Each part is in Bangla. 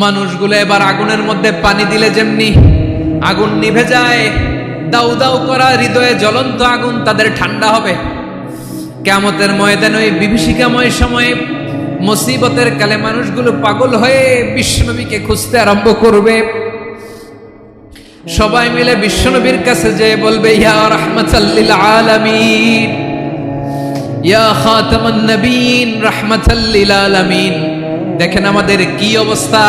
মানুষগুলো এবার আগুনের মধ্যে পানি দিলে যেমনি আগুন নিভে যায়, দাউ দাউ করা হৃদয়ে জ্বলন্ত আগুন তাদের ঠান্ডা হবে। কিয়ামতের ময়দানে ওই বিভীষিকাময় সময়ে মুসিবতের কালে মানুষগুলো পাগল হয়ে বিশ্বনবীকে খুঁজতে আরম্ভ করবে। সবাই মিলে বিশ্বনবীর কাছে যেয়ে বলবে, ইয়া রাহমাতাল লিল আলামিন, ইয়া খাতামান নবীন, রাহমাতাল লিল আলামিন। দেখেন আমাদের কি অবস্থা,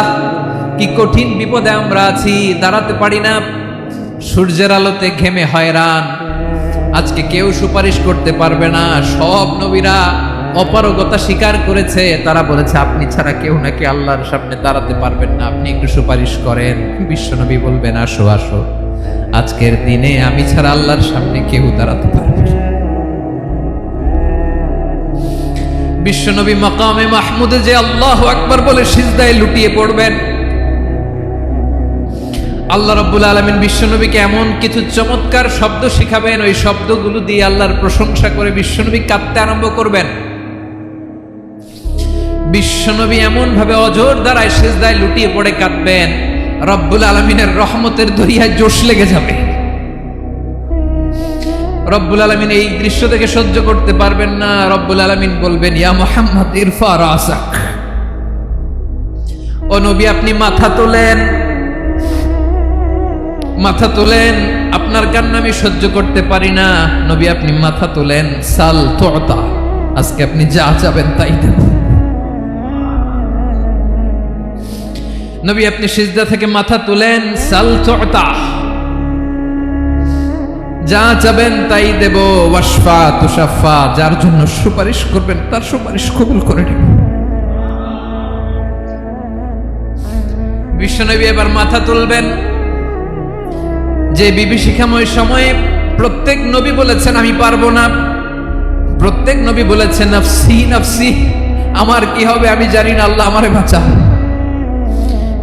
কি কঠিন বিপদে আমরা আছি, দাঁড়াতে পারি না, সূর্যের আলোতে ঘেমে হয়রান। আজকে কেউ সুপারিশ করতে পারবে না। সব নবীরা অপারগতা স্বীকার করেছে, তারা বলেছে আপনি ছাড়া কেউ নাকি আল্লাহর সামনে দাঁড়াতে পারবেন না, আপনি একটু সুপারিশ করেন। বিশ্বনবী বলবেন, আসো আসো, আজকের দিনে আমি ছাড়া আল্লাহর সামনে কেউ দাঁড়াতে পারবে না। বিশ্বনবী মাকামে মাহমুদে যে আল্লাহু আকবার বলে সিজদায় লুটিয়ে পড়বেন। আল্লাহ রাব্বুল আলামিন বিশ্বনবীকে এমন কিছু চমৎকার শব্দ শিখাবেন, ওই শব্দগুলো দিয়ে আল্লাহর প্রশংসা করে বিশ্বনবী কাঁদতে আরম্ভ করবেন। বিশ্বনবী এমন ভাবে অজর দ্বারায় সিজদায় লুটিয়ে পড়ে কাঁদবেন, রব্বুল আলামিনের রহমতের দরিয়ায় জোশ লেগে যাবে। রব্বুল আলামিন এই দৃশ্য থেকে সহ্য করতে পারবেন না। রব্বুল আলামিন বলবেন, ইয়া মুহাম্মদ ইরফা রাসাক, ও নবী আপনি মাথা তোলেন, মাথা তোলেন, আপনার কান্না আমি সহ্য করতে পারি না। নবী আপনি মাথা তোলেন, সাল তুতা, আজকে আপনি যা চাবেন তাই দেব। নবী আপনি সিজদা থেকে মাথা তুলেন, সাল তুতা, যা চাবেন তাই দেব। ওয়াশফা তুশাফা, যার জন্য সুপারিশ করবেন তার সুপারিশ কবুল করে নেব। বিশ্বনবী এবার মাথা তুলবেন। যে বিভীষিকাময় সময়ে প্রত্যেক নবী বলেছেন আমি পারবো না, প্রত্যেক নবী বলেছেন নাফসি নাফসি, আমার কি হবে আমি জানি না, আল্লাহ আমারে বাঁচাও।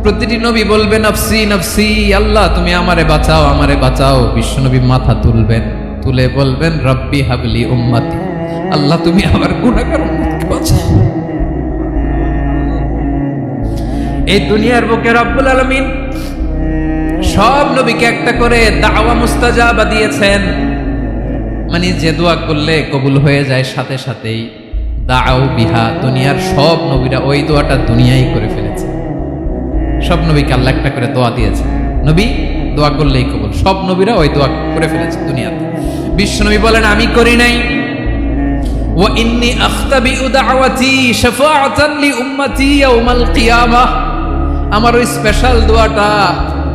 প্রতিটি নবী বলবে নাফসি নাফসি, আল্লাহ তুমি আমারে বাঁচাও, আমারে বাঁচাও। বিশ্বনবী মাথা তুলবেন, তুলে বলবেন রব্বি হাবলি উম্মতি, আল্লাহ তুমি আমার গুনাহগার উম্মতকে বাঁচাও। এই দুনিয়ার বুকে রব্বুল আলামিন সব নবীকে একটা করে দাওয়া মুস্তাজাবা দিয়েছেন, মানে যে দোয়া করলে কবুল হয়ে যায় সাথে সাথেই। দাও বিহা, দুনিয়ার সব নবীরা ওই দোয়াটা দুনিয়ায় করে ফেলেছে। সব নবীকে আল্লাহ একটা করে দোয়া দিয়েছে, নবী দোয়া করলেই কবুল। সব নবীরা ওই দোয়া করে ফেলেছে দুনিয়াতে। বিশ্বনবী বলেন আমি করি নাই। ওয়া ইন্নী আখতাবিউ দাওয়াতি শাফাআতান লি উম্মতি ইয়াউমাল কিয়ামাহ, আমার ওই স্পেশাল দোয়াটা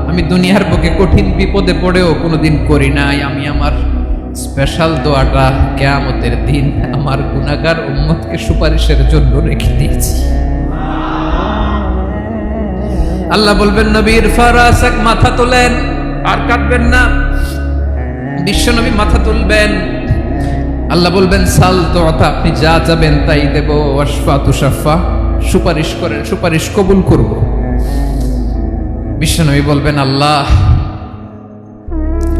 আমি দুনিয়ার বুকে কঠিন বিপদে পড়েও কোনোদিন করি নাই। আমি আমার স্পেশাল দোয়াটা কিয়ামতের দিন আমার গুনাহগার উম্মতকে সুপারিশের জন্য রেখে দিয়েছি। আল্লাহ বলবেন নবী ইরফা রাসাক, মাথা তোলেন, আর কাটবেন না। বিশ্বনবী মাথা তুলবেন, আল্লাহ বলবেন সাল তুতা, আপনি যা চাবেন তাই দেব। ওয়াশফা তুশাফা, সুপারিশ করেন, সুপারিশ কবুল করব। বিশ্বনবী বলবেন আল্লাহ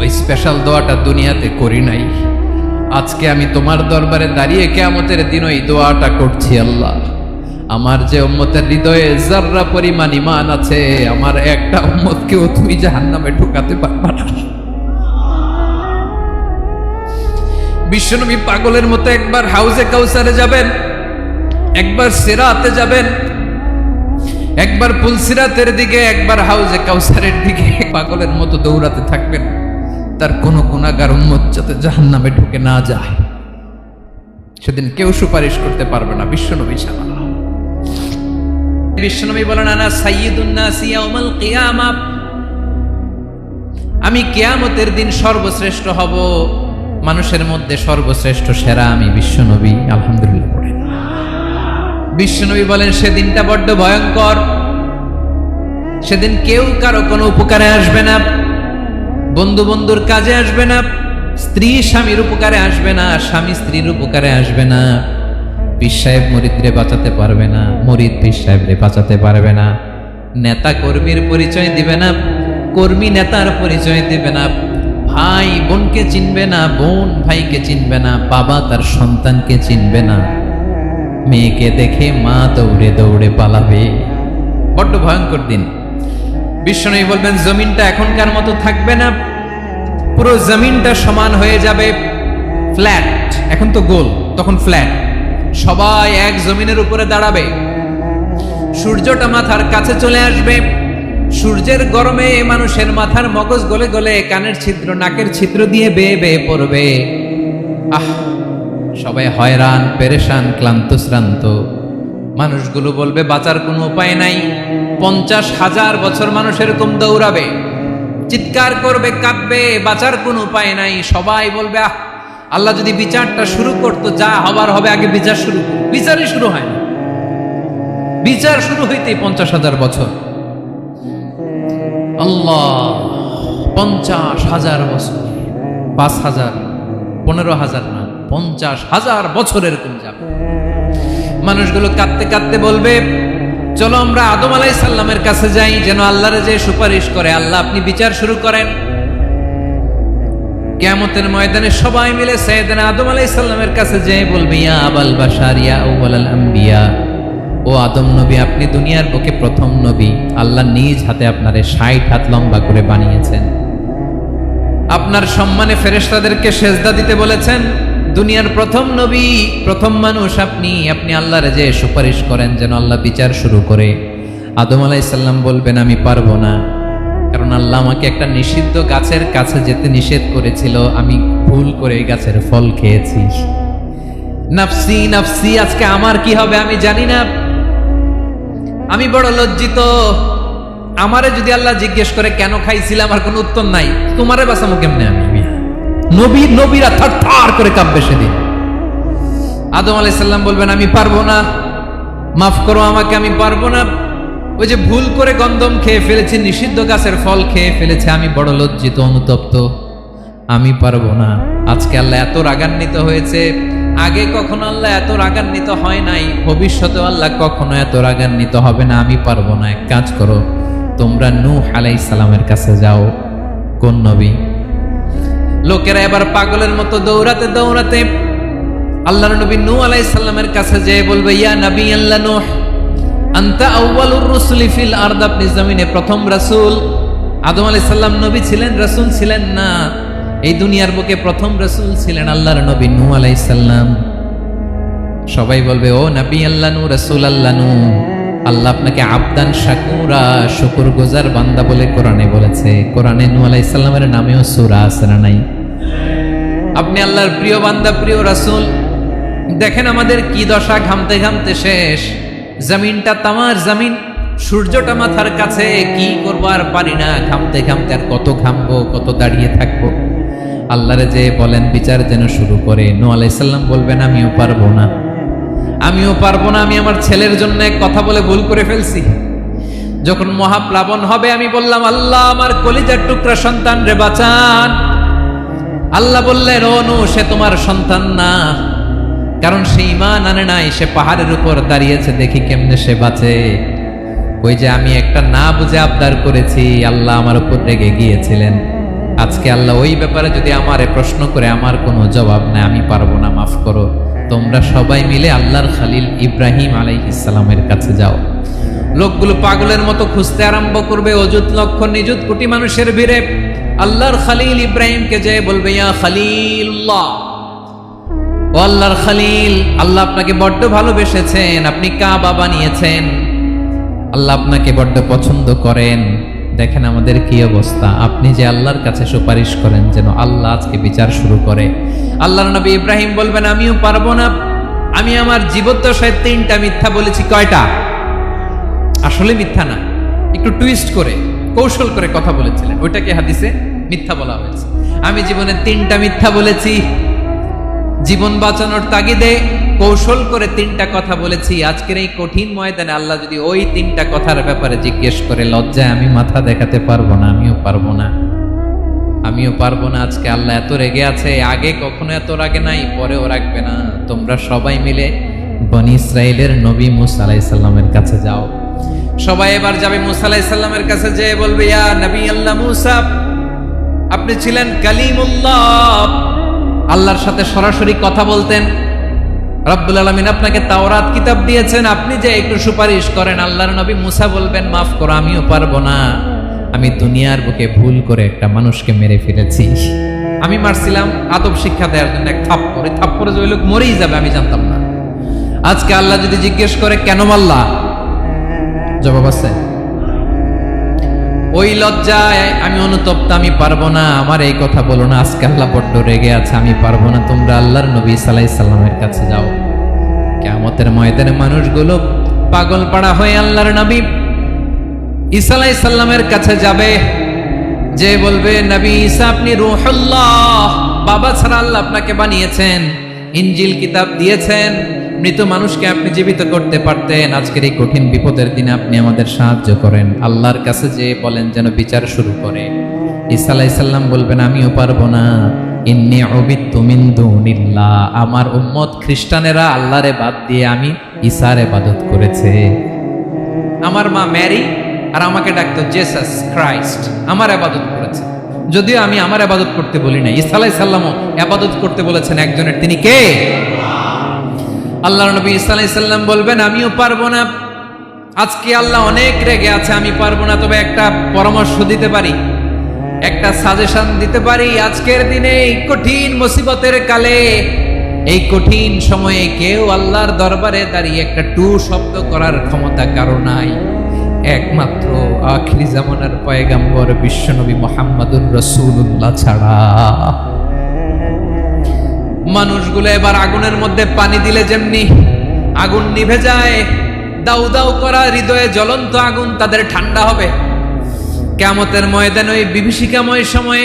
ওই স্পেশাল দোয়াটা দুনিয়াতে করি নাই, আজকে আমি তোমার দরবারে দাঁড়িয়ে কিয়ামতের দিন ওই দোয়াটা করছি। আল্লাহ আমার যে উম্মতের হৃদয়ে যাররা পরিমাণ ঈমান আছে, আমার একটা উম্মতকেও তুমি জাহান্নামে ঢোকাতে পারবা না। বিশ্বনবী পাগলের মতো একবার হাউজে কাউসারে যাবেন, একবার সিরাতে যাবেন, একবার পুলসিরাতের দিকে, একবার হাউজে কাউসারের দিকে, পাগলের মতো দৌড়াতে থাকবেন। তার কোনো গুনাহগার উম্মত যাতে জাহান্নামে ঢুকে না যায়। সেদিন কেউ সুপারিশ করতে পারবে না বিশ্বনবী ছাড়া। বিশ্বনবী বলেন আনা সাইয়্যিদুন নাসি ইয়াউমাল কিয়ামাহ, আমি কিয়ামতের দিন সর্বশ্রেষ্ঠ হব, মানুষের মধ্যে সর্বশ্রেষ্ঠ সেরা আমি বিশ্বনবী। আলহামদুলিল্লাহ পড়েন। বিশ্বনবী বলেন সেদিনটা বড্ড ভয়ঙ্কর। সেদিন কেউ কারো কোনো উপকারে আসবে না, বন্ধু বন্ধুর কাজে আসবে না, স্ত্রী স্বামীর উপকারে আসবে না, স্বামী স্ত্রীর উপকারে আসবে না, পীর সাহেব মুরিদরে বাঁচাতে পারবে না, মুরিদ পীর সাহেবরে বাঁচাতে পারবে না, নেতা কর্মীর পরিচয় দিবে না, কর্মী নেতার পরিচয় দিবে না, ভাই বোনকে চিনবে না, বোন ভাইকে চিনবে না, বাবা তার সন্তানকে চিনবে না, মেয়েকে দেখে মা দৌড়ে দৌড়ে পালাবে, বড্ড ভয়ঙ্কর দিন। বিশ্বনবী বলবেন জমিনটা এখনকার মতো থাকবে না, পুরো জমিনটা সমান হয়ে যাবে, ফ্ল্যাট। এখন তো গোল, তখন ফ্ল্যাট। সবাই এক জমিনের উপরে দাঁড়াবে, সূর্যটা মাথার কাছে চলে আসবে। সূর্যের গরমে মানুষের মাথার মগজ গলে গলে কানের ছিদ্র, নাকের ছিদ্র দিয়ে বেয়ে বেয়ে পড়বে। সবাই হয়রান, পেরেশান, ক্লান্ত শ্রান্ত। মানুষগুলো বলবে বাঁচার কোনো উপায় নাই। 50,000 বছর মানুষ এরকম দৌড়াবে, চিৎকার করবে, কাঁদবে, বাঁচার কোনো উপায় নাই। সবাই বলবে আল্লাহ যদি বিচারটা শুরু করতো, যা হবার হবে, আগে বিচার শুরু। বিচারই শুরু হয় না, বিচার শুরু হইতেই 50,000 বছর। আল্লাহ, 50,000 বছর, 5,000, 15,000 না, 50,000 বছর এরকম যাবে। মানুষগুলো কাঁদতে কাঁদতে বলবে চলো আমরা আদম আলাইহিস সালামের কাছে যাই, যেন আল্লাহরে যে সুপারিশ করে, আল্লাহ আপনি বিচার শুরু করেন। কিয়ামতের ময়দানে সবাই মিলে সাইয়েদনা আদম আলাইহিস সালামের কাছে যেয়ে বলবে ইয়া আবাল বাশার ইয়া আউয়ালাল আম্বিয়া, ও আদম নবী, আপনি দুনিয়ার বুকে প্রথম নবী। আল্লাহ নিজ হাতে আপনারে 60 হাত লম্বা করে বানিয়েছেন, আপনার সম্মানে ফেরেশতাদেরকে সেজদা দিতে বলেছেন। দুনিয়ার প্রথম নবী, প্রথম মানুষ আপনি। আপনি আল্লাহরে যে সুপারিশ করেন যেন আল্লাহ বিচার শুরু করে। আদম আলাইহিস সালাম বলবেন আমি পারবো না, কারণ আল্লাহ আমাকে একটা নিষিদ্ধ গাছের কাছে যেতে নিষেধ করেছিল, আমি ভুল করে এই গাছের ফল খেয়েছি। নাফসি নাফসি, আজকে আমার কি হবে আমি জানি না, আমি বড় লজ্জিত। আমারে যদি আল্লাহ জিজ্ঞেস করে কেন খাইছিলাম, আমার কোনো উত্তর নাই। তোমারে বাঁচামো কেমনে আমি? নবীরা থার করে কাঁপবে সেদিন। আদম আলাইহিস সালাম বলবেন আমি পারবো না, মাফ করো আমাকে, আমি পারবো না। ওই যে ভুল করে গন্ধম খেয়ে ফেলেছি, নিষিদ্ধ গাছের ফল খেয়ে ফেলেছে, আমি বড় লজ্জিত, অনুতপ্ত, আমি পারবো না। আজকে আল্লাহ এত রাগান্বিত হয়েছে, আগে কখনো আল্লাহ এত রাগান্বিত হয় নাই, ভবিষ্যতে আল্লাহ কখনো এত রাগান্বিত হবে না। আমি পারবো না। এক কাজ করো, তোমরা নূহ আলাইহিস সালামের কাছে যাও। কোন নবী? লোকেরা এবার পাগলের মতো দৌড়াতে দৌড়াতে আল্লাহর নবী নূহ আলাইহিস সালামের কাছে যেয়ে বলবে ইয়া নবী আল্লাহ নূহ, আনতা আউয়ালুর রাসূলি ফিল আরদ, আপনি জমিনে প্রথম রাসূল। আদম আলাইহিস সালাম নবী ছিলেন, রাসূল ছিলেন না। এই দুনিয়ার বুকে প্রথম রাসূল ছিলেন আল্লাহর নবী নূহ আলাইহিস সালাম। সবাই বলবে ও নবী আল্লাহ নূহ, রাসূল আল্লাহ নূহ, আল্লাহ আপনাকে আবদান শাকুরা, শুকরগুজার বান্দা বলে কোরআনে বলেছে। কোরআনে নূহ আলাইহিস সালামের নামেও সূরা আছে না নাই? আপনি আল্লাহর প্রিয় বান্দা, প্রিয় রাসূল। দেখেন আমাদের কি দশা, ঘামতে ঘামতে শেষ। জমিনটা তামার জমিন, সূর্যটা মাথার কাছে, কি করবো আর পারি না, ঘামতে ঘামতে আর কত ঘামবো, কত দাঁড়িয়ে থাকবো। আল্লাহরে যে বলেন বিচার যেন শুরু করে। নূহ আলাইহিস সালাম বলবেন আমিও পারবো না, আমিও পারবো না। আমি আমার ছেলের জন্য কথা বলে ভুল করে ফেলছি। যখন মহাপ্লাবন হবে আমি বললাম আল্লাহ আমার কলিজার টুকরা সন্তান রে বাঁচান। আল্লাহ বললেন ও নূহ, সে তোমার সন্তান না, কারণ সে ঈমান আনে নাই, সে পাহাড়ের উপর দাঁড়িয়েছে, দেখি কেমনে সে বাঁচে। ওই যে আমি একটা না বুঝে আবদার করেছি, আল্লাহ আমার উপর রেগে গিয়েছিলেন। আজকে আল্লাহ ওই ব্যাপারে যদি আমারে প্রশ্ন করে, আমার কোনো জবাব নাই, আমি পারবো না, মাফ করো। তোমরা সবাই মিলে আল্লাহর খালিল ইব্রাহিম আলাইহিস সালামের কাছে যাও। লোকগুলো পাগলের মতো খুঁজতে আরম্ভ করবে, অযুত লক্ষ নিযুত কোটি মানুষের ভিড়ে আল্লাহর খালিল ইব্রাহিমকে যেয়ে বলবে ইয়া খালিলুল্লাহ, ও আল্লাহর খালিল, আল্লাহ আপনাকে বড্ড ভালোবেসেছেন, আপনি কাবা বানিয়েছেন, আল্লাহ আপনাকে বড্ড পছন্দ করেন। দেখেন আমাদের কি অবস্থা। আপনি যে আল্লাহর কাছে সুপারিশ করেন যেন আল্লাহ আজকে বিচার শুরু করে। আল্লাহর নবী ইব্রাহিম বলবেন আমিও পারবো না, আমি আমার জীবদ্দশায় 3টা মিথ্যা বলেছি। কয়টা? আসলে মিথ্যা না, একটু টুইস্ট করে, কৌশল করে কথা বলেছিলেন, ওইটাকে হাদিসে মিথ্যা বলা হয়েছে। আমি জীবনে 3টা মিথ্যা বলেছি, জীবন বাঁচানোর তাগিদে কৌশল করে 3টা কথা বলেছি। আজকের এই কঠিন ময়দানে আল্লাহ যদি ওই 3টা কথার ব্যাপারে জিজ্ঞেস করে, লজ্জায় আমি মাথা দেখাতে পারবো না, আমিও পারবো না, আমিও পারবো না। আজকে আল্লাহ এত রেগে আছে, আগে কখনো এত রাগে নাই, পরেও রাখবে না। তোমরা সবাই মিলে বনি ইসরাইলের নবী মূসা আলাইহিস সালামের কাছে যাও। সবাই এবার যাবে মূসা আলাইহিস সালামের কাছে, যেয়ে বলবে ইয়া নবী আল্লাহ মূসা, আপনি ছিলেন কালিমুল্লাহ, আল্লাহর সাথে সরাসরি কথা বলতেন। রব্বুল আলামিন আপনাকে তাওরাত কিতাব দিয়েছেন, আপনি যে একটু সুপারিশ করেন। আল্লাহর নবী মুসা বলবেন, মাফ করো, আমিও পারবো না, আমি দুনিয়ার বুকে ভুল করে একটা মানুষকে মেরে ফেলেছি। আমি মারছিলাম আদব শিক্ষা দেওয়ার জন্য এক থাপ্পড়, এই থাপ্পড়ে যে ওই লোক মরেই যাবে আমি জানতাম না। আজকে আল্লাহ যদি জিজ্ঞেস করে কেন মারলা, জবাব আছে? ওই লজ্জায় আমি অনুতপ্ত, আমি পারবো না, আমার এই কথা বলো না। আজকে আল্লাহ বড্ড রেগে আছে, আমি পারবো না। তোমরা আল্লাহর নবী ঈসা আলাইহিস সালামের কাছে যাও। কিয়ামতের ময়দানে মানুষগুলো পাগল পাড়া হয়ে আল্লাহর নবী ঈসা আলাইহিস সালামের কাছে যাবে, যে বলবে, নবী ঈসা আপনি রূহুল্লাহ, বাবা ছাড়া আল্লাহ আপনাকে বানিয়েছেন, ইনজিল কিতাব দিয়েছেন, মৃত মানুষকে আপনি জীবিত করতে পারতেন। আজকের এই কঠিন বিপদের দিনে আপনি আমাদের সাহায্য করেন। আল্লাহর কাছে যে বলেন যেন বিচার শুরু করে। ঈসা আলাইহিস সালাম বলবেন, আমিও পারবো না, ইন্নী উবিদতু মিন দুনিল্লাহ, আমার উম্মত খ্রিস্টানেরা আল্লাহরে বাদ দিয়ে আমি ঈসার ইবাদত করেছে। আমার মা ম্যারি আর আমাকে ডাকতো জেসাস ক্রাইস্ট, আমার ইবাদত করেছে। যদিও আমি আমার ইবাদত করতে বলি না, ঈসা আলাইহিস সালামও ইবাদত করতে বলেছেন একজনের, তিনি কে? আল্লাহর নবী ঈসা আলাইহিস সালাম বলবেন, আমিও পারবো না। আজকে আল্লাহ অনেক রেগে আছে, আমি পারবো না, তবে একটা পরামর্শ দিতে পারি, একটা সাজেশন দিতে পারি। আজকের দিনে এই কঠিন মুসিবতের কালে, এই কঠিন সময়ে কেউ আল্লাহর দরবারে দাঁড়িয়ে একটা টু শব্দ করার ক্ষমতা কারো নাই, একমাত্র আখিরি জামানার পয়গম্বর বিশ্বনবী মুহাম্মদুর রাসূলুল্লাহ ছাড়া। মানুষগুলো এবার আগুনের মধ্যে পানি দিলে যেমনি আগুন নিভে যায়, দাউ দাউ করা হৃদয়ে জ্বলন্ত আগুন তাদের ঠান্ডা হবে। কিয়ামতের ময়দানে ওই বিভীষিকাময় সময়ে,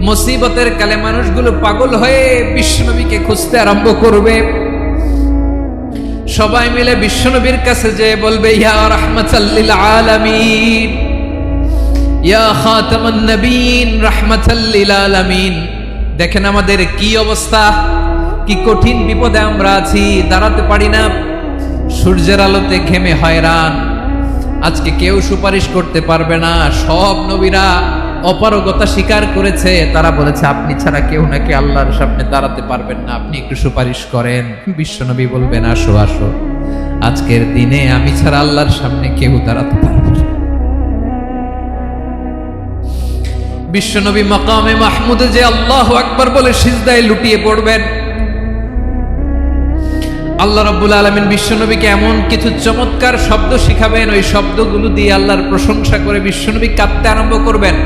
মুসিবতের কালে মানুষগুলো পাগল হয়ে বিশ্বনবীকে খুঁজতে আরম্ভ করবে। সবাই মিলে বিশ্বনবীর কাছে যেয়ে বলবে, ইয়া রাহমাতাল লিল আলামিন, ইয়া খাতামান নবীন, রাহমাতাল লিল আলামিন। দেখেন আমাদের কি অবস্থা, কি কঠিন বিপদে আমরা আছি, দাঁড়াতে পারি না, সূর্যের আলোতে ঘেমে হয়রান। আজকে কেউ সুপারিশ করতে পারবে না। সব নবীরা অপারগতা স্বীকার করেছে, তারা বলেছে আপনি ছাড়া কেউ নাকি আল্লাহর সামনে দাঁড়াতে পারবেন না, আপনি একটু সুপারিশ করেন। বিশ্বনবী বলবেন, আসো আসো, আজকের দিনে আমি ছাড়া আল্লাহর সামনে কেউ দাঁড়াতে পারবে না। বিশ্বনবী মাকামে মাহমুদে যে আল্লাহু আকবার বলে সিজদায় লুটিয়ে পড়বেন। আল্লাহ রাব্বুল আলামিন বিশ্বনবীকে এমন কিছু চমৎকার শব্দ শিখাবেন, ওই শব্দগুলো দিয়ে আল্লাহর প্রশংসা করে বিশ্বনবী কাঁদতে আরম্ভ করবেন।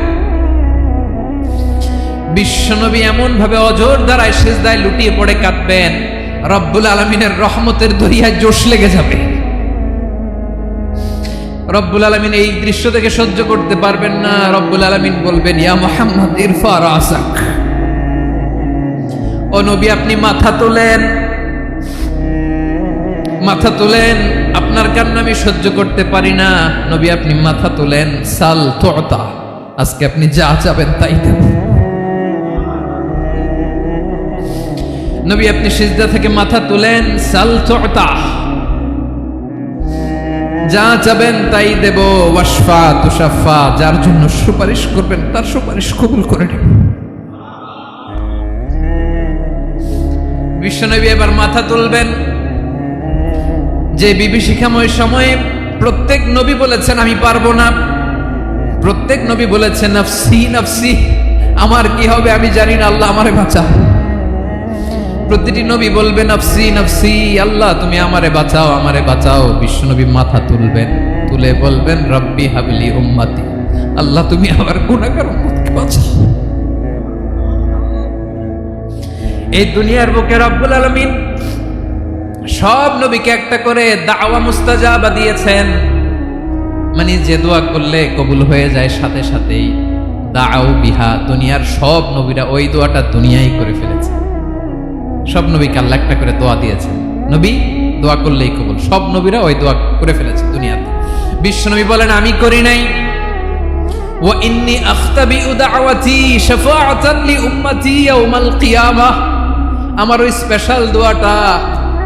বিশ্বনবী এমন ভাবে অজর দ্বারায় সিজদায় লুটিয়ে পড়ে কাঁদবেন, রব্বুল আলামিনের রহমতের দরিয়ায় জোশ লেগে যাবে। রব্বুল আলামিন এই দৃশ্য থেকে সহ্য করতে পারবেন না। রব্বুল আলামিন বলবেন, ইয়া মুহাম্মদ ইরফা রাসাক, ও নবী আপনি মাথা তোলেন, মাথা তোলেন, আপনার কান্না আমি সহ্য করতে পারি না। নবী আপনি মাথা তোলেন, সাল তুতা, আজকে আপনি যা চাবেন তাই দেব। নবী আপনি সিজদা থেকে মাথা তুলেন, সাল তুতা, যা চাবেন তাই দেব। ওয়াশফা তুশাফা, যার জন্য সুপারিশ করবেন তার সুপারিশ কবুল করে নেব। বিশ্বনবী এবার মাথা তুলবেন। যে বিভীষিকাময় সময়ে প্রত্যেক নবী বলেছেন আমি পারবো না, প্রত্যেক নবী বলেছেন নফসি নফসি, আমার কি হবে আমি জানি না, আল্লাহ আমারে বাঁচাও। প্রতিটি নবী বলবে নফসি নফসি, আল্লাহ তুমি আমারে বাঁচাও, আমারে বাঁচাও। বিশ্বনবী মাথা তুলবেন, তুলে বলবেন রব্বি হাবলি উম্মতি, আল্লাহ তুমি আমার গুনাহগার উম্মতকে বাঁচাও। এই দুনিয়ার বুকে রব্বুল আলামিন সব নবীকে একটা করে দাওয়া মুস্তাজাবা দিয়েছেন, মানে যে দোয়া করলে কবুল হয়ে যায় সাথে সাথেই। দাও বিহা, দুনিয়ার সব নবীরা ওই দোয়াটা দুনিয়ায় করে ফেলেছে। সব নবীকে আল্লাহ একটা করে দোয়া দিয়েছেন, নবী দোয়া করলেই কবুল। সব নবীরা ওই দোয়া করে ফেলেছে দুনিয়াতে। বিশ্বনবী বলেন আমি করি নাই। ওয়া ইন্নী আখতাবিউ দাওয়াতি শাফাআতান লি উম্মতি ইয়াউমাল কিয়ামাহ, আমার ওই স্পেশাল দোয়াটা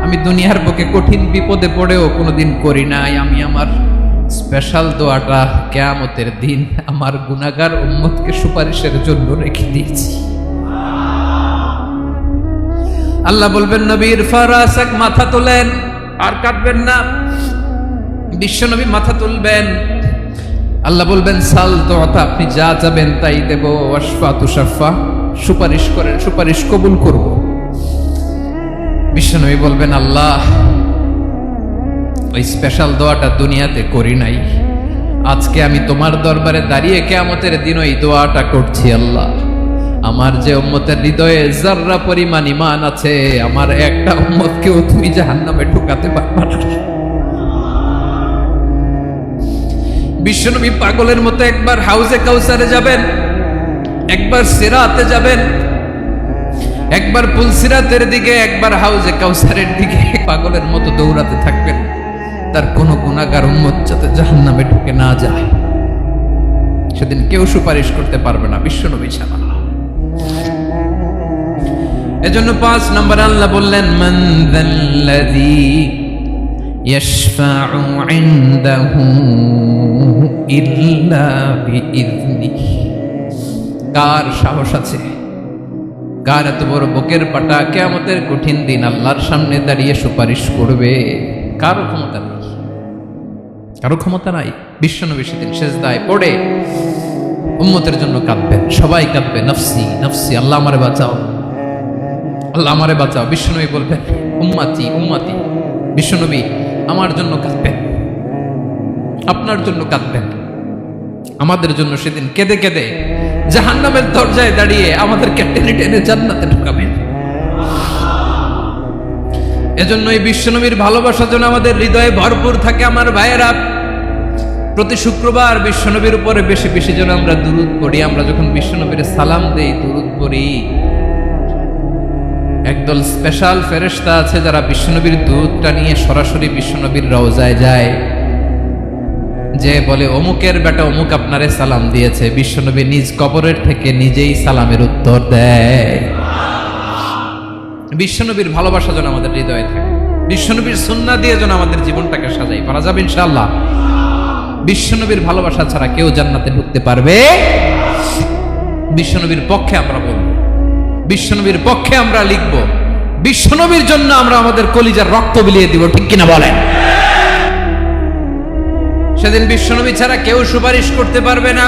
আমি দুনিয়ার বুকে কঠিন বিপদে পড়েও কোনোদিন করি নাই। আমি আমার স্পেশাল দোয়াটা কিয়ামতের দিন আমার গুনাহগার উম্মতকে সুপারিশের জন্য রেখে দিয়েছি। আল্লাহ বলবেন নবীর ফারাসাক, মাথা তোলেন, আর কাটবেন না। বিশ্ব নবী মাথা তুলবেন, আল্লাহ বলবেন সাল তোতা, আপনি যা যাবেন তাই দেব। ওয়াশফা তুশাফা, সুপারিশ করেন, সুপারিশ কবুল করব। বিশ্ব নবী বলবেন আল্লাহ, ওই স্পেশাল দোয়াটা দুনিয়াতে করি নাই, আজকে আমি তোমার দরবারে দাঁড়িয়ে কিয়ামতের দিন ওই দোয়াটা করছি। আল্লাহ, আমার যে উম্মতের হৃদয়ে যাররা পরিমাণ ঈমান আছে, আমার একটা উম্মতকেও তুমি জাহান্নামে ঢুকাতে পারবে না। বিশ্বনবী পাগলের মতো একবার হাউজে কাউসারে যাবেন, একবার সিরাতে যাবেন, একবার পুলসিরাতের দিকে, একবার হাউজে কাউসারের দিকে পাগলের মতো দৌড়াতে থাকবেন। তার কোনো গুনাহগার উম্মত যাতে জাহান্নামে ঢুকে না যায়, সেদিন কেউ সুপারিশ করতে পারবে না বিশ্বনবী ছাড়া। এজন্য 5 নম্বর আল্লাহ বললেন মান যাল্লাযী ইয়াশফাউ ইনদাহু ইল্লা বিইযনিহি। কার সাহস আছে, কার এত বড় বুকের পাটা কিয়ামতের কঠিন দিন আল্লাহর সামনে দাঁড়িয়ে সুপারিশ করবে? কারো ক্ষমতা নেই, কারো ক্ষমতা নাই। বিশ্বনবী সেদিন সেজদায় পড়ে উম্মতের জন্য কাঁদবেন, সবাই কাঁদবে, নফসি নফসি, আল্লাহ আমারে বাঁচাও, আল্লাহ আমারে বাঁচাও। বিশ্বনবী বলবেন উম্মতি উম্মতি। বিশ্বনবী আমার জন্য কাঁদবেন, আপনার জন্য কাঁদবেন, আমাদের জন্য সেদিন কেঁদে কেঁদে জাহান্নামের দরজায় দাঁড়িয়ে আমাদেরকে টেনে টেনে জান্নাতে ঢুকাবেন। এজন্য এই বিশ্বনবীর ভালোবাসা যেন আমাদের হৃদয়ে ভরপুর থাকে। আমার ভাইয়েরা, প্রতি শুক্রবার বিশ্বনবীর উপরে বেশি বেশি যেন আমরা দুরূদ পড়ি। আমরা যখন বিশ্বনবীর সালাম দেই, দুরূদ পড়ি, একদল স্পেশাল ফেরেশতা আছে যারা বিশ্বনবীর দুরূদটা নিয়ে সরাসরি বিশ্বনবীর রওজায় যায়, যে বলে অমুকের বেটা অমুক আপনারে সালাম দিয়েছে। বিশ্বনবী নিজ কবরের থেকে নিজেই সালামের উত্তর দেয়। বিশ্বনবীর ভালোবাসা যেন আমাদের হৃদয়ে থাকে, বিশ্বনবীর সুন্নাহ দিয়ে যেন আমাদের জীবনটাকে সাজাই, পারা যাবে ইনশাআল্লাহ। বিশ্বনবীর ভালোবাসা ছাড়া কেউ জান্নাতে ঢুকতে পারবে? বিশ্বনবীর পক্ষে আমরা বলব, বিশ্বনবীর পক্ষে আমরা লিখব, বিশ্বনবীর জন্য আমরা আমাদের কলিজার রক্ত বিলিয়ে দিব, ঠিক কিনা বলেন? সেদিন বিশ্বনবী ছাড়া কেউ সুপারিশ করতে পারবে না।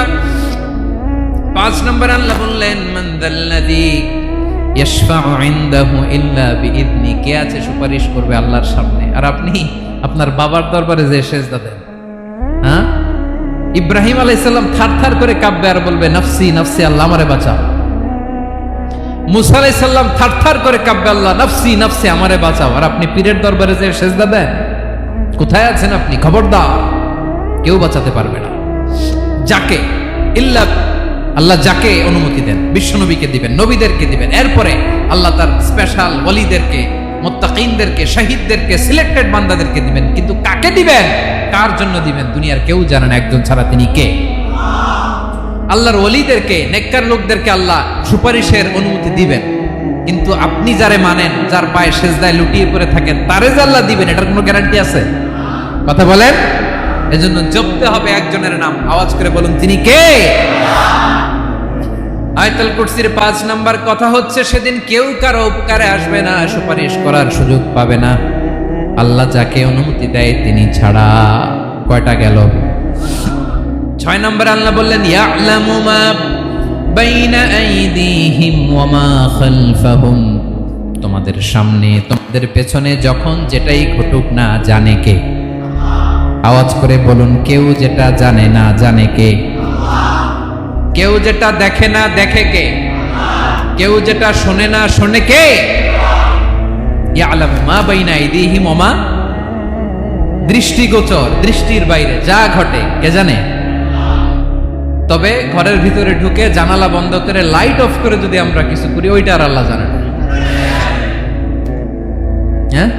5 নম্বর আল্লাহ বললেন মান যাল্লাযী ইয়াশফাউ ইনদাহু ইল্লা বিইযনি। কে আছে সুপারিশ করবে আল্লাহর সামনে? আর আপনি আপনার বাবার দরবারে যে সেজদা দেন, হ্যাঁ, ইব্রাহিম আলাইহিস সালাম থারথার করে কাঁপবে আর বলবে নফসি নফসি, আল্লাহ আমারে বাঁচাও। মুসা আলাইহিস সালাম থারথার করে কাঁপবে, আল্লাহ নফসি নফসি, আমারে বাঁচাও। আর আপনি পীরের দরবারে যে সেজদা দেন, কোথায় আছেন আপনি? খবরদার, কেউ বাঁচাতে পারবে না। যাকে ইল্লা আল্লাহ যাকে অনুমতি দেন, বিশ্বনবীকে দিবেন, নবীদেরকে দিবেন, এরপরে আল্লাহ তার স্পেশাল ওয়ালিদেরকে, মুত্তাকিনদেরকে, শহীদদেরকে, সিলেক্টেড বান্দাদেরকে দিবেন। কিন্তু কাকে দিবেন, কার জন্য দিবেন, দুনিয়ার কেউ জানে না একজন ছাড়া, তিনি কে? আল্লাহর ওয়ালিদেরকে, নেককার লোকদেরকে আল্লাহ সুপারিশের অনুমতি দিবেন। কিন্তু আপনি যারে মানেন, যার পায়ে সেজদায় লুটিয়ে পড়ে থাকেন, তারে যে আল্লাহ দিবেন, এটার কোনো গ্যারান্টি আছে? কথা বলেন। এজন্য জপতে হবে একজনের নাম, আওয়াজ করে বলুন তিনি কে? আয়াতুল কুরসির 5 নাম্বার কথা হচ্ছে সেদিন কেউ কারো উপকারে আসবে না, সুপারিশ করার সুযোগ পাবে না, আল্লাহ যাকে অনুমতি দেয় তিনি ছাড়া। কয়টা গেল? 6 নাম্বার আল্লাহ বললেন ইয়ালামু মা বাইনা আইদিহিম ওয়া মা খালফাহুম। তোমাদের সামনে তোমাদের পেছনে যখন যেটাই ঘটুক না জানে কে? আওয়াজ করে বলুন, কেউ যেটা জানে না জানে কে? কেউ যেটা দেখে না দেখে কে? কেউ যেটা শোনে না শোনে কে? ইয়ালামু মা বাইনা আইদিহিম ওয়া মা, দৃষ্টিগোচর, দৃষ্টির বাইরে যা ঘটে কে জানে? তবে ঘরের ভিতরে ঢুকে জানালা বন্ধ করে লাইট অফ করে যদি আমরা কিছু করি, ওইটা আর আল্লাহ জানে না। হ্যাঁ,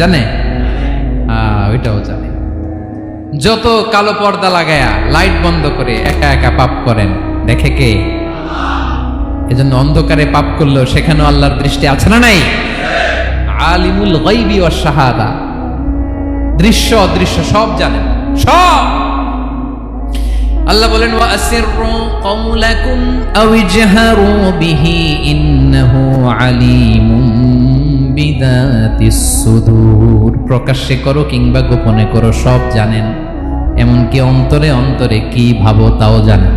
জানে? ওইটাও জানে। যত কালো পর্দা লাগায়া লাইট বন্ধ করে একা একা পাপ করেন, দেখে কে? এজন্য অন্ধকারে পাপ করলেও সেখানেও আল্লাহর দৃষ্টি আছে না নাই? আলিমুল গায়বি ওয়াশ শাহাদা, দৃশ্য অদৃশ্য সব জানেন, সব। আল্লাহ বলেন ওয়া আসিররু কাওলাকুম আও ইজহারু বিহি ইন্নাহু আলিমুম বিযাতিস সুদূর। প্রকাশ্যে করো কিংবা গোপনে করো, সব জানেন, এমনকি অন্তরে অন্তরে কি ভাবো তাও জানেন।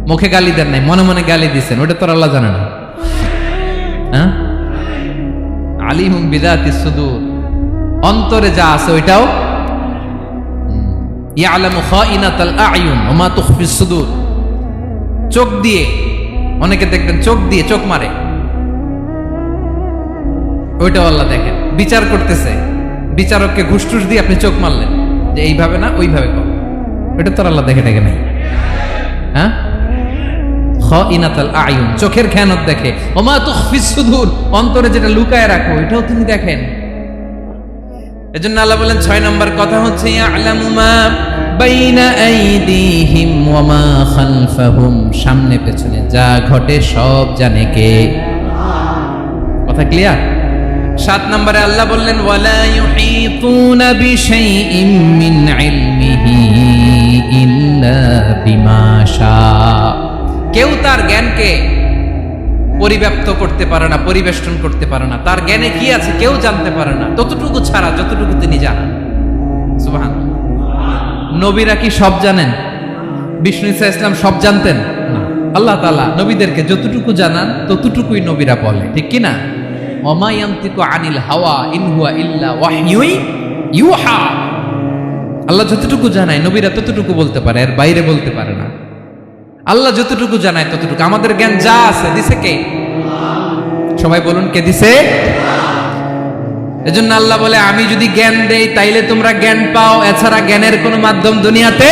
মুখে গালি দেন নাই, মনে মনে গালি দিছেন, ওটা তো আল্লাহ জানে না। হ্যাঁ, আলিমুম বিযাতিস সুদূর, অন্তরে যা আছে ওইটাও ইয়ালামু খাইনাতাল আ'য়ুন ওয়া মা তুখফিস সুদূর। চোখ দিয়ে, অনেকে দেখবেন চোখ দিয়ে চোখ মারে, ওইটাও আল্লাহ দেখেন। বিচার করতেছে, বিচারককে ঘুষ টুস দিয়ে আপনি চোখ মারলেন যে এইভাবে না ওইভাবে কর, ওইটা তো আল্লাহ দেখে নাই। হ্যাঁ, খাইনাতাল আ'য়ুন, চোখের খেয়ানত দেখে। ওয়া মা তুখফিস সুদূর, অন্তরে যেটা লুকায় রাখো ওইটাও তিনি দেখেন। এজন্য আল্লাহ বলেন 6 নম্বর কথা হচ্ছে ইয়ালামু মা বাইনা আইদিহিম ওয়া মা খালফাহুম, সামনে পেছনে যা ঘটে সব জানে কে। কথা ক্লিয়ার? 7 নম্বরে আল্লাহ বললেন ওয়ালা ইউহিতুনা বিশাইইম মিন ইলমিহি ইল্লা বিমা শা। কেউ তার জ্ঞানকে পরিব্যাপ্ত করতে পারে না, পরিবেষ্টন করতে পারে না। তার জ্ঞানে কি আছে কেউ জানতে পারে না, ততটুকু ছাড়া যতটুকু তিনি জানেন। সুবহানাল্লাহ। নবীরা কি সব জানেন? বিষ্ণু ঈসা ইসলাম সব জানতেন না। আল্লাহ তাআলা নবীদেরকে যতটুকু জানান ততটুকুই নবীরা বলে, ঠিক কি না? ওমা ইয়ানতিকু আনিল হাওয়া ইন হুয়া ইল্লা ওয়াহয়ুন ইউহা। আল্লাহ যতটুকু জানায় নবীরা ততটুকু বলতে পারে, এর বাইরে বলতে পারে না। আল্লাহ যতটুকু জানায় ততটুকু। আমাদের জ্ঞান যা আছে দিছে কে? সবাই বলুন, কে দিছে? এজন্য আল্লাহ বলে আমি যদি জ্ঞান দেই তাইলে তোমরা জ্ঞান পাও, এছাড়া জ্ঞানের কোনো মাধ্যম দুনিয়াতে।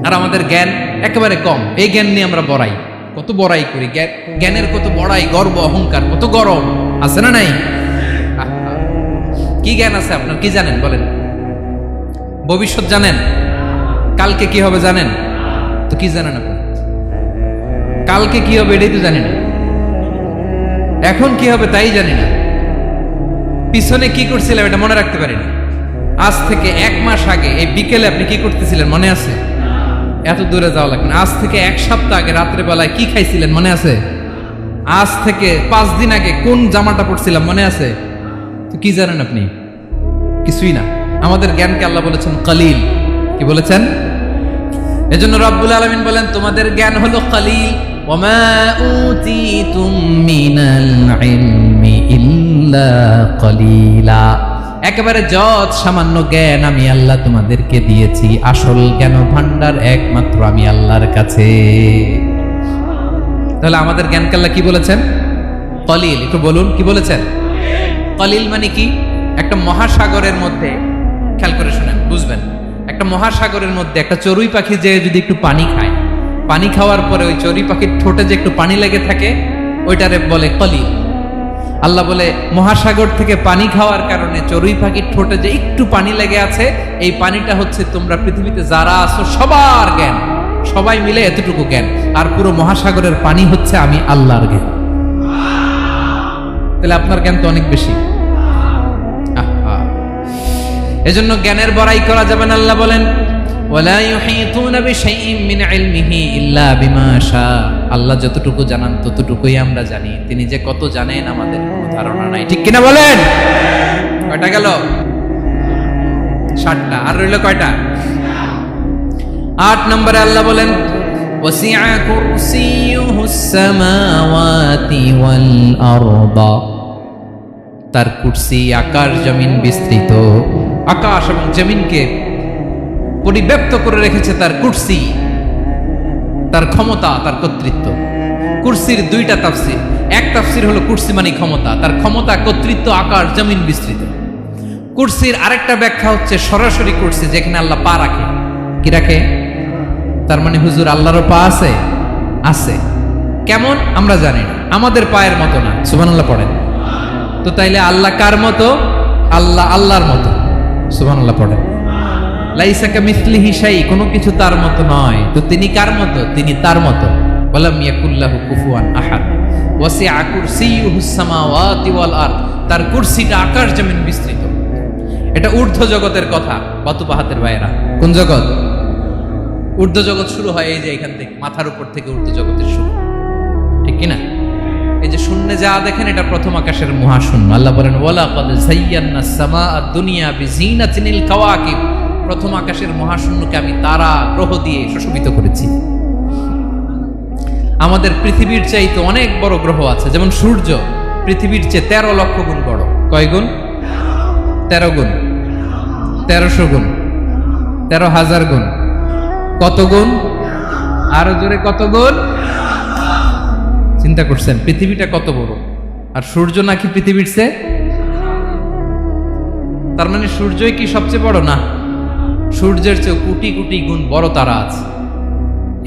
আর আমাদের জ্ঞান একেবারে কম, এই জ্ঞান নিয়ে আমরা বড়াই, কত বড়াই করি, জ্ঞানের কত বড়াই, গর্ব অহংকার, কত গরম আছে না নাই? কি জ্ঞান আছে আপনার? কি জানেন বলেন? ভবিষ্যৎ জানেন? কালকে কি হবে জানেন? তো কি জানেন আপনি? কালকে কি হবে এটাই তো জানি না, এখন কি হবে তাই জানি না, পিছনে কি করছিলাম এটা মনে রাখতে পারি না। আজ থেকে 1 মাস আগে এই বিকেলে আপনি কি করতেছিলেন মনে আছে? এত দূরে যাওয়া লাগবে না। আজ থেকে 1 সপ্তাহ আগে রাত্রে বেলায় কি খাইছিলেন মনে আছে? আজ থেকে 5 দিন আগে কোন জামাটা পরছিলাম মনে আছে? তো কি জানেন আপনি? কিছুই না। আমাদের জ্ঞানকে আল্লাহ বলেছেন কালিল। কি বলেছেন? এজন্য রব্বুল আলামিন বলেন তোমাদের জ্ঞান হলো কালিল। ওয়ামা উতিতুম মিনাল ইলমি ইল্লা কালিলা। একেবারে যত সামান্য জ্ঞান আমি আল্লাহ তোমাদেরকে দিয়েছি, আসল জ্ঞান ভান্ডার একমাত্র আমি আল্লাহর কাছে। তাহলে আমাদের জ্ঞানকে আল্লাহ কি বলেছেন? কালিল। একটু বলুন কি বলেছেন? কালিল মানে কি? একটা মহাসাগরের মধ্যে, খেয়াল করে শুনেন বুঝবেন, একটা মহাসাগরের মধ্যে একটা চড়ুই পাখি যে যদি একটু পানি খায়, পানি খাওয়ার পরে ওই চড়ুই পাখির ঠোঁটে যে একটু পানি লেগে থাকে ওইটারে বলে কালিল। আল্লাহ বলে মহাসাগর থেকে পানি খাওয়ার কারণে চড়ুই পাখির ঠোঁটে যে একটু পানি লেগে আছে, এই পানিটা হচ্ছে তোমরা পৃথিবীতে যারা আছো সবার জ্ঞান, সবাই মিলে এতটুকু জ্ঞান। আর পুরো মহাসাগরের পানি হচ্ছে আমি আল্লাহর জ্ঞান। তাহলে আপনার জ্ঞান তো অনেক বেশি। এজন্য জ্ঞানের বড়াই করা যাবে না। আল্লাহ বলেন ওয়ালা ইউহিতুনা বিশাইইম মিন ইলমিহি ইল্লা বিমা শা। আল্লাহ যতটুকু জানান ততটুকুই আমরা জানি, তিনি যে কত জানেন আমাদের কোনো ধারণা নাই, ঠিক কিনা বলেন? কয়টা গেল? 7টা। আর রইল কয়টা? 8 নম্বরে আল্লাহ বলেন ওয়াসিআ কুরসিয়ুহুস সামাওয়াতি ওয়াল আরদা। তার কুরসি আকাশ জমিন বিস্তৃত, আকাশ এবং জমিনকে পরিব্যাপ্ত করে রেখেছে তার কুরসি, তার ক্ষমতা, তার কর্তৃত্ব। কুরসির 2টা তাফসীর। এক তাফসীর হলো কুরসি মানে ক্ষমতা, তার ক্ষমতা, কর্তৃত্ব, আকাশ জমিন বিস্তৃত। কুরসির আরেকটা ব্যাখ্যা হচ্ছে সরাসরি কুরসি, যেখানে আল্লাহ পা রাখে। কি রাখে? তার মানে হুজুর আল্লাহরও পা আছে? আছে। কেমন আমরা জানি না, আমাদের পায়ের মতো না। সুবহানাল্লাহ পড়েন তো। তাইলে আল্লাহ কার মতো? আল্লাহ আল্লাহর মতো। সুবহানাল্লাহ পড়েন। লাইসা কামিসলিহি শাই, কোনো কিছু তার মতো নয়। তো তিনি কার মতো? তিনি তার মতো। ওয়ালাম ইয়াকুল্লাহু কুফুয়ান আহাদ। ওয়াসিআ কুরসিয়ুহুস সামাওয়াতি ওয়াল আরদ। তার কুরসিটা আকাশ জমিন বিস্তৃত। এটা ঊর্ধ্ব জগতের কথা, বাতুপাহাতের বাইরা। কোন জগৎ? ঊর্ধ্ব জগৎ শুরু হয় এই যে এখান থেকে, মাথার উপর থেকে ঊর্ধ্ব জগতের শুরু, ঠিক কিনা? এই যে শূন্যে যা দেখেন এটা প্রথম আকাশের মহাশূন্য। আল্লাহ বলেন ওয়ালাকাদ যায়্যানাস সামাআ দুনিয়া বিজিনাতিল কাওয়াকিব, প্রথম আকাশের মহাশূন্যকে আমি তারা গ্রহ দিয়ে সুশোভিত করেছি। আমাদের পৃথিবীর চাইতে অনেক বড় গ্রহ আছে, যেমন সূর্য পৃথিবীর চেয়ে 13 লক্ষ গুণ বড়। কয় গুণ? 13 গুণ, 1300 গুণ, 13,000 গুণ। কত গুণ? আরো জোরে কত গুণ? চিন্তা করছেন পৃথিবীটা কত বড়, আর সূর্য নাকি পৃথিবীর চেয়ে? তার মানে সূর্যই কি সবচেয়ে বড়? না, সূর্যের চেয়ে কোটি কোটি গুণ বড় তারা আছে।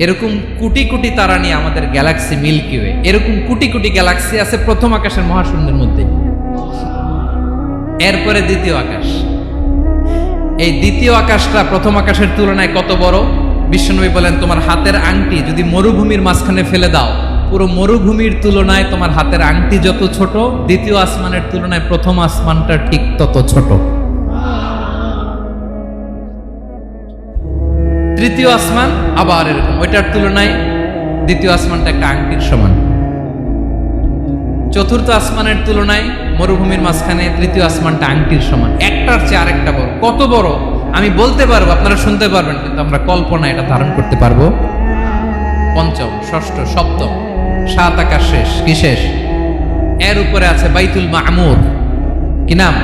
এরকম কোটি কোটি তারা নিয়ে আমাদের গ্যালাক্সি মিল্কি ওয়ে, এরকম কোটি কোটি গ্যালাক্সি আছে প্রথম আকাশের মহাশূন্যের মধ্যে। এরপরে দ্বিতীয় আকাশ। এই দ্বিতীয় আকাশটা প্রথম আকাশের তুলনায় কত বড়? বিশ্বনবী বলেন তোমার হাতের আংটি যদি মরুভূমির মাঝখানে ফেলে দাও, পুরো মরুভূমির তুলনায় তোমার হাতের আংটি যত ছোট, দ্বিতীয় আসমানের তুলনায় প্রথম আসমানটা ঠিক তত ছোট। তৃতীয় আসমান আবার এরকম, ওইটার তুলনায় দ্বিতীয় আসমানটা একটা আংটির সমান। চতুর্থ আসমানের তুলনায় মরুভূমির মাঝখানে তৃতীয় আসমানটা আংটির সমান। একটার চেয়ে আরেকটা বড়। কত বড় আমি বলতে পারবো, আপনারা শুনতে পারবেন, কিন্তু আমরা কল্পনা এটা ধারণ করতে পারবো। পঞ্চম, ষষ্ঠ, সপ্তম, 7 আকাশ শেষ। কি শেষ? এর উপরে আছে বাইতুল মামুর। কি নাম?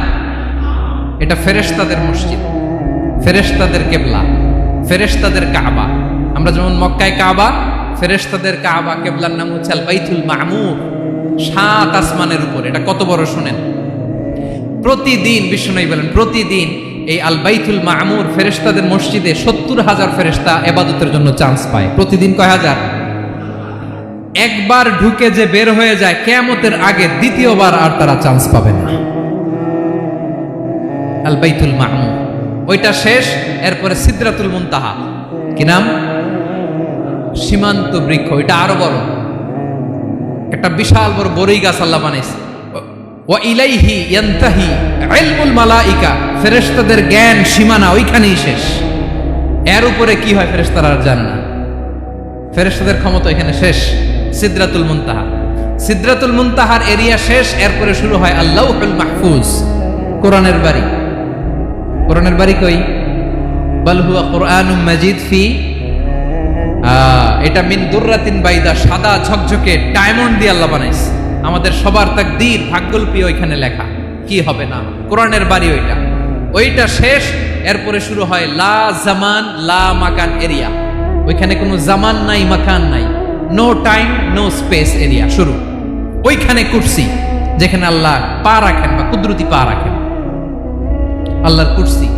এটা ফেরেশতাদের মসজিদ, ফেরেশতাদের কেবলা, ফেরেশতাদের কাবা। আমরা যেমন মক্কায় কাবা, ফেরেশতাদের কাবা কেবলার নাম হচ্ছে আল বাইতুল মামুর। 7 আসমানের উপর। এটা কত বড় শুনেন। প্রতিদিন বিশ্বনবী বলেন প্রতিদিন এই আল বাইতুল মামুর ফেরেশতাদের মসজিদে 70,000 ফেরেশতা ইবাদতের জন্য চান্স পায়। প্রতিদিন কয় হাজার? একবার ঢুকে যে বের হয়ে যায় কিয়ামতের আগে দ্বিতীয়বার আর তারা চান্স পাবে না। আল বাইতুল মামুর ওইটা শেষ। এরপরে সিদরাতুল মুনতাহা। কি নাম? সীমান্ত বৃক্ষ। এটা আরো বড়, একটা বিশাল বড় বড়ই গাছ আল্লাহ বানাইছে। ওয়া ইলাইহি ইয়ানতাহি ইলমুল মালাইকা, ফেরেশতাদের জ্ঞান সীমানা ওইখানেই শেষ। এর উপরে কি হয় ফেরেশতারা আর জানে না। ফেরেশতাদের ক্ষমতা এখানে শেষ। সিদরাতুল মুনতাহা, সিদরাতুল মুনতাহার এরিয়া শেষ। এরপরে শুরু হয় আল্লাহুল মাহফুজ, কোরআনের বাড়ি। কোরআনের বাড়ি কই? বাল হুয়া কুরআনুম মাজিদ ফি, এটা মিন দুররাতিন বাইদা, সাদা ঝকঝকে ডায়মন্ড দিয়ে আল্লাহ বানাইছে। আমাদের সবার তাকদীর ভাগ্যলিপি ওইখানে লেখা, কি হবে না। কোরআনের বাড়ি ওইটা, ওইটা শেষ। এরপরে শুরু হয় লা জামান লা মাকান এরিয়া। ওইখানে কোনো জামান নাই, মাকান নাই, no time no space area শুরু। ওইখানে কুরসি, যেখানে আল্লাহ পা রাখেন বা কুদরতি পা রাখেন, আল্লাহর কুরসি।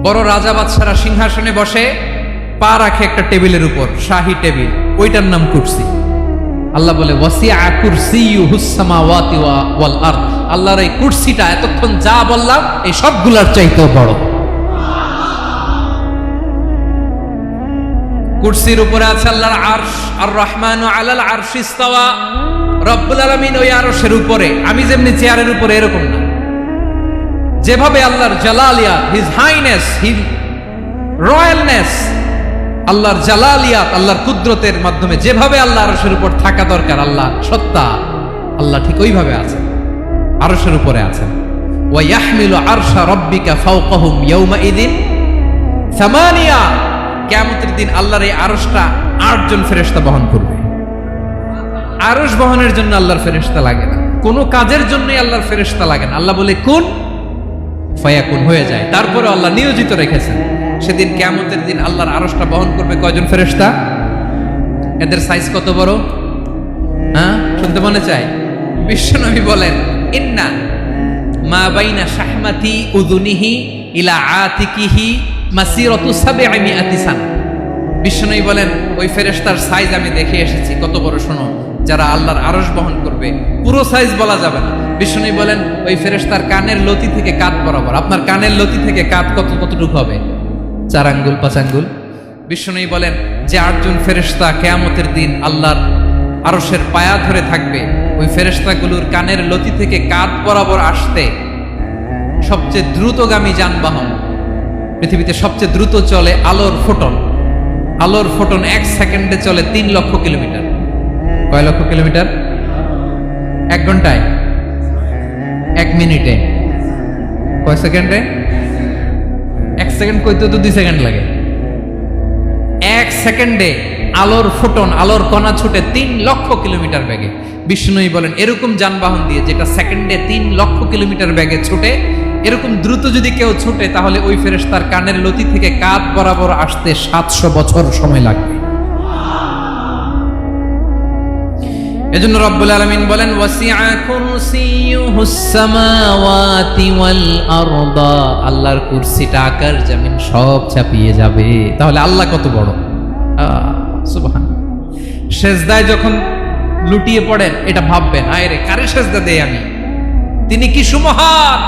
বড় রাজা বাদশারা সিংহাসনে বসে পা রাখে একটা টেবিলের উপর, শাহী টেবিল, ওইটার নাম কুরসি। আল্লাহ বলে ওয়াসিআ কুরসিয়ুহুস সামাওয়াতি ওয়াল আরদ। আল্লাহর এই কুরসিটা এতক্ষণ যা বললাম এই সবগুলোর চাইতেও বড়। কুরসির উপরে আছে আল্লাহর আরশ। আর রহমানু আলাল আরশি ইস্তাওয়া। রব্বুল আলামিন ওই আরশের উপরে। আমি যেমনি চেয়ারের উপরে এরকম না। যেভাবে আল্লাহর জালালিয়াত, হিজ হাইনেস, হিজ রয়্যালনেস, আল্লাহর জালালিয়াত, আল্লাহর কুদরতের মাধ্যমে যেভাবে আল্লাহ আরশের উপর থাকা দরকার, আল্লাহ সত্তা, আল্লাহ ঠিক ওইভাবে আছেন, আরশের উপরে আছেন। ওয়া ইয়াহমিলু আরশা রাব্বিকা ফাওকাহুম ইয়াওমাইদিন সামানিয়া। কিয়ামতের দিন আল্লাহর এই আরশটা 8 জন ফেরেশতা বহন করবে। আরশ বহনের জন্য আল্লাহর ফেরেশতা লাগে না, কোনো কাজের জন্যই আল্লাহর ফেরেশতা লাগে না। আল্লাহ বলে কুন ফায়াকুন, হয়ে যায়। তারপরে আল্লাহ নিয়োজিত রেখেছেন। সেদিন কিয়ামতের দিন আল্লাহর আরশটা বহন করবে কয়জন ফেরেশতা? এদের সাইজ কত বড়? হ্যাঁ, শুনতে মনে চায়? বিশ্বনবী বলেন ইন্না মা বাইনা শাহমাতি উযুনিহি ইলা আতিকিহি মাসিরাতু 700 সানা। বিশ্বনবী বলেন ওই ফেরেশতার সাইজ আমি দেখে এসেছি। কত বড় শোনো, যারা আল্লাহর আরশ বহন করবে, পুরো সাইজ বলা যাবে না। বিশ্বনবী বলেন ওই ফেরেশতার কানের লতি থেকে কাঁধ বরাবর। আপনার কানের লতি থেকে কাঁধ কতটুকু হবে? 4 আঙ্গুল 5 আঙ্গুল। বিশ্বনবী বলেন যে 8 জন ফেরেশতা কিয়ামতের দিন আল্লাহর আরশের পায়া ধরে থাকবে, ওই ফেরেশতাগুলোর কানের লতি থেকে কাঁধ বরাবর আসতে সবচেয়ে দ্রুতগামী যানবাহন, পৃথিবীতে সবচেয়ে দ্রুত চলে আলোর ফোটন, আলোর ফোটন 1 সেকেন্ডে চলে 3 লক্ষ কিলোমিটার। কয় লক্ষ কিলোমিটার? 1 ঘন্টায়, 1 মিনিটে, কয় সেকেন্ডে? 1 সেকেন্ড কইতে তো 2 সেকেন্ড লাগে। 1 সেকেন্ডে আলোর ফোটন, আলোর কণা ছুটে 3 লক্ষ কিলোমিটার বেগে। বিষ্ণুই বলেন এরকম যানবাহন দিয়ে যেটা সেকেন্ডে 3 লক্ষ কিলোমিটার বেগে ছুটে, এরকম দ্রুত যদি কেউ ছুটে তাহলে ওই ফেরেশতার কানের লতি থেকে কাঁধ বরাবর আসতে 700 বছর সময় লাগবে। এজন্য রব্বুল আলামিন বলেন ওয়াসিআ কুরসিয়ুহুস সামাওয়াতি ওয়াল আরদা, আল্লাহর কুরসিটা আকাশ জমিন সব চাপিয়ে যাবে। তাহলে আল্লাহ কত বড়! সুবহানাল্লাহ। সেজদায় যখন লুটিয়ে পড়েন এটা ভাববেন, আয় রে কারে সেজদা দেই আমি, তিনি কি সুমহান,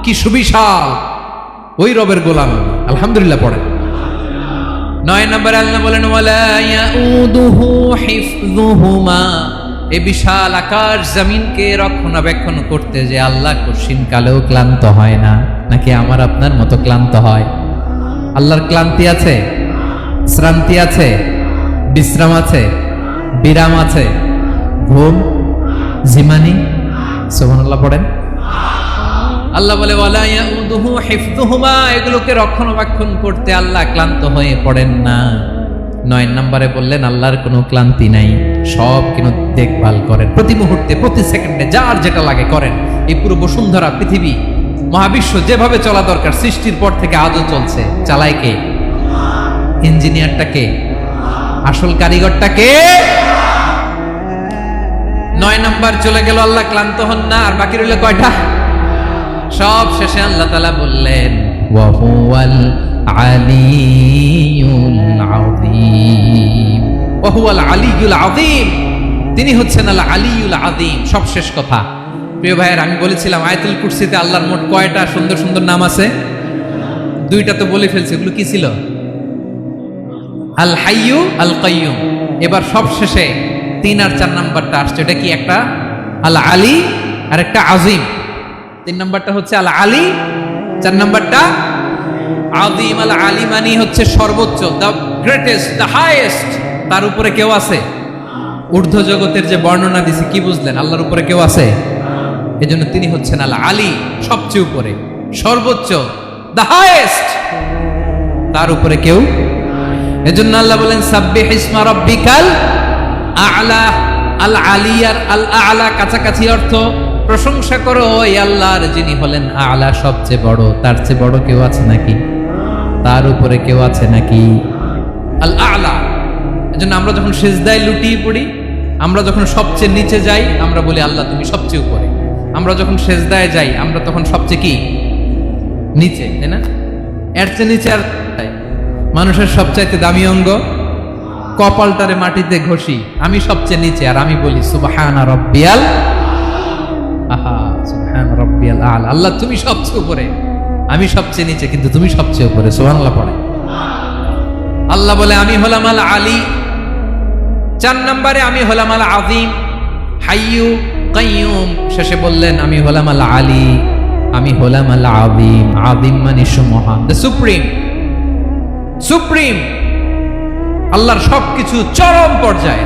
কি সুবিশাল, ওই রবের গোলাম। আলহামদুলিল্লাহ পড়েন। 9 নম্বরে আল্লাহ বলেন ওয়ালা ইয়াউদুহু হিফযুহুমা, এই বিশাল আকাশ জমিনকে রক্ষণাবেক্ষণ করতে যে আল্লাহ কঠিন কালেও ক্লান্ত হয় না। নাকি আমার আপনার মতো ক্লান্ত হয়? আল্লাহর ক্লান্তি আছে, শ্রান্তি আছে, বিশ্রাম আছে, বিরাম আছে, ঘুম, জিমানি? সুবহানাল্লাহ পড়েন। আল্লাহ বলে ওয়ালা ইয়াউদুহু হিফযুহুমা, এগুলোকে রক্ষণাবেক্ষণ করতে আল্লাহ ক্লান্ত হয়ে পড়েন না। 9 নম্বরে বললেন আল্লাহর কোনো ক্লান্তি নাই, সব কিন্তু দেখভাল করেন, প্রতি মুহূর্তে প্রতি সেকেন্ডে যার যেটা লাগে করেন। এই পুরো বসুন্ধরা, পৃথিবী, মহাবিশ্ব যেভাবে চলা দরকার সৃষ্টির পর থেকে আজও চলছে। চালায় কে? ইঞ্জিনিয়ারটা কে? আসল কারিগরটা কে? 9 নম্বর চলে গেল, আল্লাহ ক্লান্ত হন না। আর বাকি রইল কয়টা? সব শেষে আল্লাহ তাআলা বললেন ওয়া হুয়াল আলিয়ুল আযীম, ওয়া হুয়াল আলিয়ুল আযীম, তিনি হচ্ছেন আল আলিয়ুল আযীম। সব শেষ কথা। প্রিয় ভাইয়ের, আমি বলেছিলাম আয়াতুল কুরসিতে আল্লাহর মোট কয়টা সুন্দর সুন্দর নাম আছে? 2টা তো বলে ফেলছি। এগুলো কি ছিল? আল হাইয়ু, আল কাইয়ুম। এবার সব শেষে 3 আর 4 নাম্বারটা আসছে। এটা কি? একটা আল আলী আর একটা আযীম। 3 নাম্বারটা হচ্ছে আল আলী, 4 নাম্বারটা আযীম। আল আলী মানে হচ্ছে সর্বোচ্চ, দ্য গ্রেটেস্ট, দ্য হাইয়েস্ট। তার উপরে কেউ আছে? ঊর্ধ্ব জগতের যে বর্ণনা দিছি, কি বুঝলেন? আল্লাহর উপরে কেউ আছে? এজন্য তিনি হচ্ছেন আল আলী, সবচেয়ে উপরে, সর্বোচ্চ, দ্য হাইয়েস্ট। তার উপরে কেউ। এজন্য আল্লাহ বলেন সাব্বিহ ইসমা রাব্বিকাল আ'লা। আল আলী আর আল আ'লা কাছাকাছি অর্থ। প্রশংসা করো ওই আল্লাহর যিনি হলেন আ'লা, সবচেয়ে বড়। তার চেয়ে বড় কেউ আছে নাকি? তার উপরে কেউ আছে নাকি? আল আ'লা। এজন্য আমরা যখন সিজদায় লুটিয়ে পড়ি, আমরা যখন সবচেয়ে নিচে যাই, আমরা বলি আল্লাহ তুমি সবচেয়ে উপরে। আমরা যখন সিজদায় যাই, আমরা তখন সবচেয়ে কি? নিচে, তাই না? এর চেয়ে নিচে আর মানুষের সবচাইতে দামি অঙ্গ কপালটারে মাটিতে ঘষি, আমি সবচেয়ে নিচে, আর আমি বলি সুবহানা রাব্বিয়াল আহা, সুবহান রাব্বিয়াল আ'লা। আল্লাহ তুমি সবচেয়ে উপরে, আমি সবচেয়ে নিচে, কিন্তু তুমি সবচেয়ে উপরে। সুবহানাল্লাহ পড়ে। আল্লাহ বলে আমি হলাম আল আলী। 4 নম্বরে আমি হলাম আল আযীম, হাইয়ু কাইয়ুম। শেষে বললেন আমি হলাম আল আলী, আমি হলাম আল আযীম। আযীম মানে সুমহান, দ্য সুপ্রিম। সুপ্রিম। আল্লাহর সবকিছু চরম পর্যায়ে।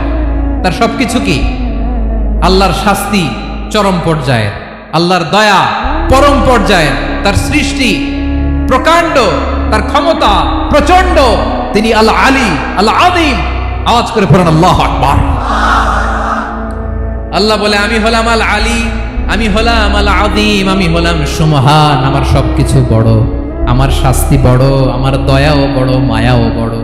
তার সবকিছু কি? আল্লাহর শাস্তি চরম পর্যায়ে, আল্লাহর দয়া পরম পর্যায়ে, তার সৃষ্টি প্রকাণ্ড, তার ক্ষমতা প্রচন্ড। তিনি আল আলী, আল আযীম। আওয়াজ করে পড়েন আল্লাহু আকবার। আল্লাহ বলে আমি হলাম আল আলী, আমি হলাম আল আযীম, আমি হলাম সুমহান। আমার সবকিছু বড়, আমার শাস্তি বড়, আমার দয়াও বড়, মায়াও বড়।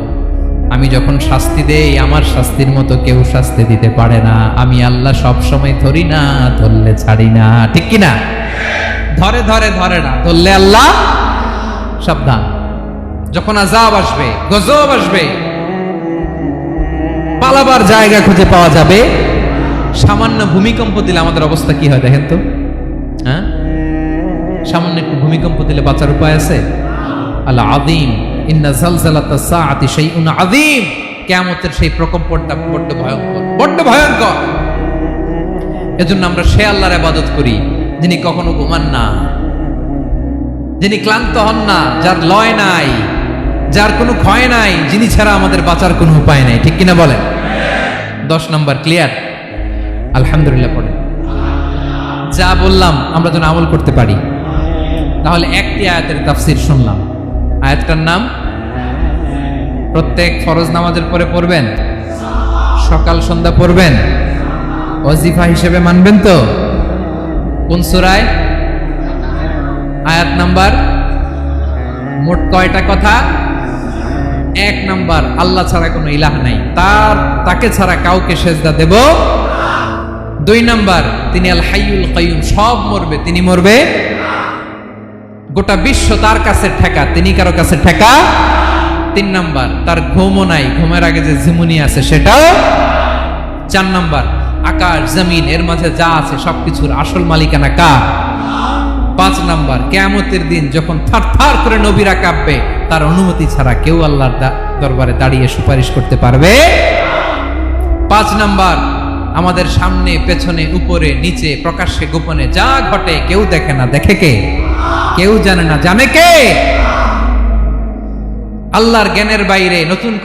আমি যখন শাস্তি দেই, আমার শাস্তির মতো কেউ শাস্তি দিতে পারে না। আমি আল্লাহ সব সময় ধরি না, ধরলে ছাড়ি না। ঠিক কি না? ধরে ধরে ধরে না, ধরলে আল্লাহ সাবধান। যখন আযাব আসবে, গজব আসবে, পালাবার জায়গা খুঁজে পাওয়া যাবে। সামান্য ভূমিকম্প দিলে আমাদের অবস্থা কি হয় দেখেন তো? হ্যাঁ, সামান্য একটু ভূমিকম্প দিলে বাঁচার উপায় আছে? আল আযীম, ইন্না জালজালাতাস সাআতি শাইউন আযীম। কিয়ামতের সেই প্রকম্পনটা বড্ড ভয়ঙ্কর, বড্ড ভয়ঙ্কর। এজন্য আমরা সে আল্লাহর ইবাদত করি যিনি কখনো ঘুমান না, যিনি ক্লান্ত হন না, যার লয় নাই, যার কোনো ক্ষয় নাই, যিনি ছাড়া আমাদের বাঁচার কোনো উপায় নাই, ঠিক কিনা বলেন? 10 নম্বর ক্লিয়ার? আলহামদুলিল্লাহ পড়ে। যা বললাম আমরা যেন আমল করতে পারি। তাহলে একটি আয়াতের তাফসীর শুনলাম, আয়াতটার নাম প্রত্যেক ফরজ নামাজের পরে পড়বেন, সকাল সন্ধ্যা পড়বেন, ওয়াজিফা হিসেবে মানবেন তো? কোন সূরায়? আয়াত নাম্বার? মোট কয়টা কথা? 1 নাম্বার, আল্লাহ ছাড়া কোনো ইলাহ নাই, তাকে ছাড়া কাউকে সেজদা দেব। 2 নাম্বার, তিনি আল হাইয়ুল কাইয়ুম, সব মরবে, তিনি মরবে। গোটা বিশ্ব তার কাছে ঠেকা, তিনি কারো কাছে ঠেকা। 3 নাম্বার, তার ঘুমও নাই, ঘুমের আগে যে ঝিমুনি আছে সেটাও। 4 নাম্বার, আকাশ জমিন এর মাঝে যা আছে সবকিছুর আসল মালিকানা কার? 5 নাম্বার, কিয়ামতের দিন যখন থারথার করে নবীরা কাঁপবে, তার অনুমতি ছাড়া কেউ আল্লাহর দরবারে দাঁড়িয়ে সুপারিশ করতে পারবে। 5 নাম্বার, আমাদের সামনে পেছনে উপরে নিচে প্রকাশ্যে গোপনে যা ঘটে কেউ দেখে না, দেখে কে? কেউ জানে না, জানে কে? আল্লাহর জ্ঞানের বাইরে নতুন করে